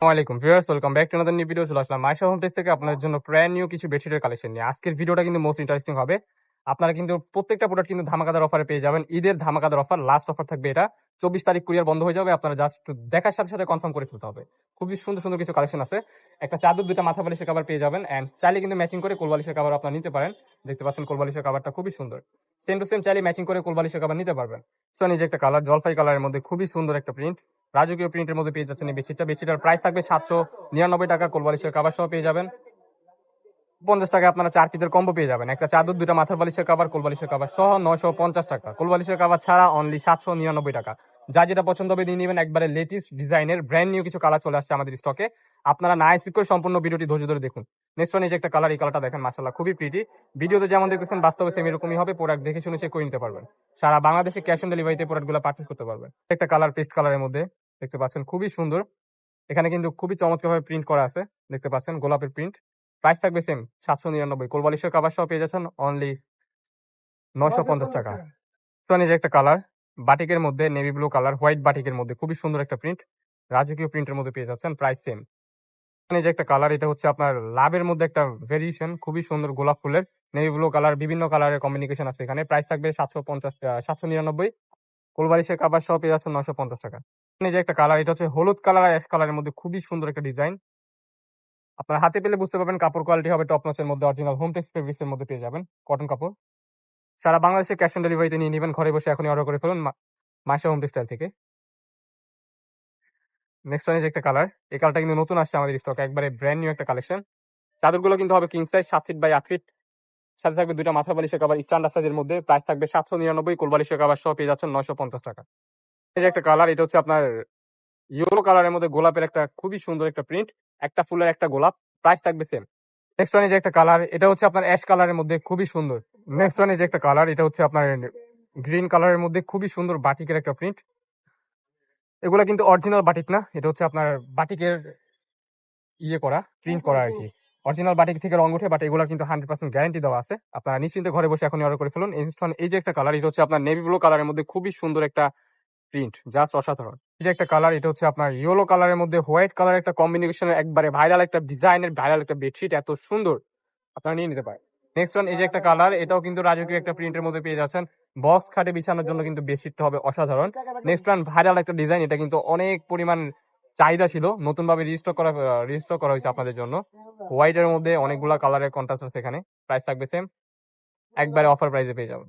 আসসালামাইকুম viewers, welcome back to another new video. চলে আসলাম Maisha home text থেকে আপনাদের জন্য ব্র্যান্ড নিউ কিছু বেডশিটের কালেকশন নিয়ে। আজকের ভিডিওটা কিন্তু মোস্ট ইন্টারেস্টিং হবে। আপনারা কিন্তু প্রত্যেকটা প্রোডাক্ট কিন্তু ধামাকাদার অফারে পেয়ে যাবেন। ঈদের ধামাকাদার অফার, লাস্ট অফার থাকবে এটা। 24 তারিখ কুরিয়ার বন্ধ হয়ে যাবে। আপনারা জাস্ট একটু দেখার সাথে সাথে কনফার্ম করে ফেলতে হবে। খুবই সুন্দর সুন্দর কিছু কালেকশন আছে। একটা চাদর, দুটা মাথা বালিশের কভার পেয়ে যাবেন, এন্ড চাইলে কিন্তু ম্যাচিং করে কোল বালিশের কভার আপনারা নিতে পারেন। দেখতে পাচ্ছেন কোল বালিশের কভারটা খুবই সুন্দর। সেম টু সেম চাইলে ম্যাচিং করে কোল বালিশের কভার নিতে পারবেন। তো নিজে একটা কালার, জলপাই কালারের মধ্যে খুবই সুন্দর একটা প্রিন্ট, রাজকীয় প্রিন্টের মধ্যে পেয়ে যাচ্ছেন এই বেডশিটটা। বেডশিটের প্রাইস থাকবে 799 টাকা। কোলবালিশের কাভার সহ পেয়ে যাবেন 50 টাকা। আপনারা 4 পিসের কম্বো পেয়ে যাবেন। একটা চাদর, দুটা মাথার বালিশের কাভার, কোলবালিশের কাভার সহ 950 টাকা। কোলবালিশের কাভার ছাড়া অনলি 799 টাকা। যা যেটা পছন্দ হবে নিয়ে নেবেন। একবারে লেটেস্ট ডিজাইনের ব্র্যান্ড নিউ কিছু কালার চলে আসছে আমাদের স্টকে। আপনারা না স্কিপ করে সম্পূর্ণ ভিডিওটি ধৈর্য ধরে দেখুন। নেক্সট ওয়ান, এই যে একটা কালার, এই কালারটা দেখেন, মাশাআল্লাহ খুবই প্রিটি। ভিডিওতে যেমন দেখতেছেন বাস্তবে সেম এরকমই হবে। প্রোডাক্ট দেখে শুনে চেক করে নিতে পারবেন। সারা বাংলাদেশে ক্যাশ অন ডেলিভারিতে প্রোডাক্টগুলো পারচেজ করতে পারবেন। একটা কালার পেস্ট কালারের মধ্যে দেখতে পাচ্ছেন, খুবই সুন্দর। এখানে কিন্তু খুবই চমৎকারভাবে প্রিন্ট করা আছে। দেখতে পাচ্ছেন গোলাপের প্রিন্ট। প্রাইস থাকবে সেম 799। কোলবালিশের কাভার সহ পেয়ে যাচ্ছেন অনলি 950 টাকা। তো এই যে একটা কালার, বাটিকের মধ্যে নেভি ব্লু কালার, হোয়াইট বাটিকের মধ্যে খুবই সুন্দর একটা প্রিন্ট, রাজকীয় প্রিন্টের মধ্যে পেয়ে যাচ্ছেন। Price same. এই যে একটা কালার, এটা হচ্ছে আপনার লাভের মধ্যে একটা ভেরিয়েশন, খুবই সুন্দর গোলাপ ফুলের নেভি ব্লু কালার, বিভিন্ন কালারের কম্বিনেশন আছে এখানে। প্রাইস থাকবে 799। কোলবালিশের কাভার সহ পেয়ে যাচ্ছেন 950 টাকা। এই যে একটা কালার, এটা হচ্ছে হলুদ কালার আর অ্যাশ কালারের মধ্যে খুবই সুন্দর একটা ডিজাইন। আপনার হাতে পেলে বুঝতে পারবেন কাপড় কোয়ালিটি হবে টপ নচের মধ্যে, অরিজিনাল হোম টেক্স ফেব্রিক্স এর মধ্যে পেয়ে যাবেন, কটন কাপড়। সারা বাংলাদেশে ক্যাশ অন ডেলিভারিতে নিয়ে নিবেন। ঘরে বসে এখনই অর্ডার করে ফেলুন মাইশা হোম টেক্সটাইল থেকে। নেক্সট ওয়ান, যে একটা কালার, এই কালারটা কিন্তু নতুন আসছে আমাদের স্টকে, একবারে ব্র্যান্ড নিউ একটা কালেকশন। চাদরগুলো কিন্তু হবে king size, 7 feet by 8 feet. সাথে থাকবে দুইটা মাথা বালিশের কভার স্ট্যান্ডার্ড সাইজের মধ্যে। প্রাইস থাকবে 799। কোলবালিশের কভার সহ পেয়ে যাচ্ছেন 950 টাকা। এই যে একটা কালার, এটা হচ্ছে আপনার ইয়েলো কালারের মধ্যে গোলাপের একটা খুবই সুন্দর একটা প্রিন্ট, একটা ফুলের একটা গোলাপ। প্রাইস থাকবে সেম। নেক্সট ওয়ান, যে একটা কালার, এটা হচ্ছে আপনার অ্যাশ কালারের মধ্যে খুবই সুন্দর। নেক্সট ওয়ান, যে একটা কালার, এটা হচ্ছে আপনার গ্রিন কালারের মধ্যে খুবই সুন্দর বাটিকের একটা প্রিন্ট। এগুলা কিন্তু অরিজিনাল বাটিক না, এটা হচ্ছে আপনার বাটিকের করা, প্রিন্ট করা আর কি। অরিজিনাল বাটিক থেকে রং উঠে, বাট এগুলা কিন্তু 100% গ্যারান্টি দেওয়া আছে। আপনারা নিশ্চিন্তে ঘরে বসে এখনই অর্ডার করে ফেলুন। নেক্সট ওয়ান, এই যে একটা কালার, এটা হচ্ছে আপনার নেভি ব্লু কালারের মধ্যে খুবই সুন্দর একটা প্রিন্ট, জাস্ট অসাধারণ। এই যে একটা কালার, এটা হচ্ছে আপনার ইয়েলো কালারের মধ্যে হোয়াইট কালারের একটা কম্বিনেশনের একবারে ভাইরাল একটা ডিজাইনের ভাইরাল একটা বেডশিট, এত সুন্দর, আপনারা নিয়ে নিতে পারেন। নেক্সট ওয়ান, এই যে একটা কালার, এটাও কিন্তু রাজকীয় একটা প্রিন্টের মধ্যে পেয়ে যাচ্ছেন। বক্স খাটে বিছানোর জন্য কিন্তু বেডশিটটা হবে অসাধারণ। নেক্সট ওয়ান, ভাইরাল একটা ডিজাইন, এটা কিন্তু অনেক পরিমাণ চাহিদা ছিল, নতুন ভাবে রিস্টক করা হয়েছে আপনাদের জন্য। হোয়াইটের মধ্যে অনেকগুলা কালারের কন্ট্রাস্ট আছে এখানে। প্রাইস থাকবে সেম, একবারে অফার প্রাইসে পেয়ে যাবেন।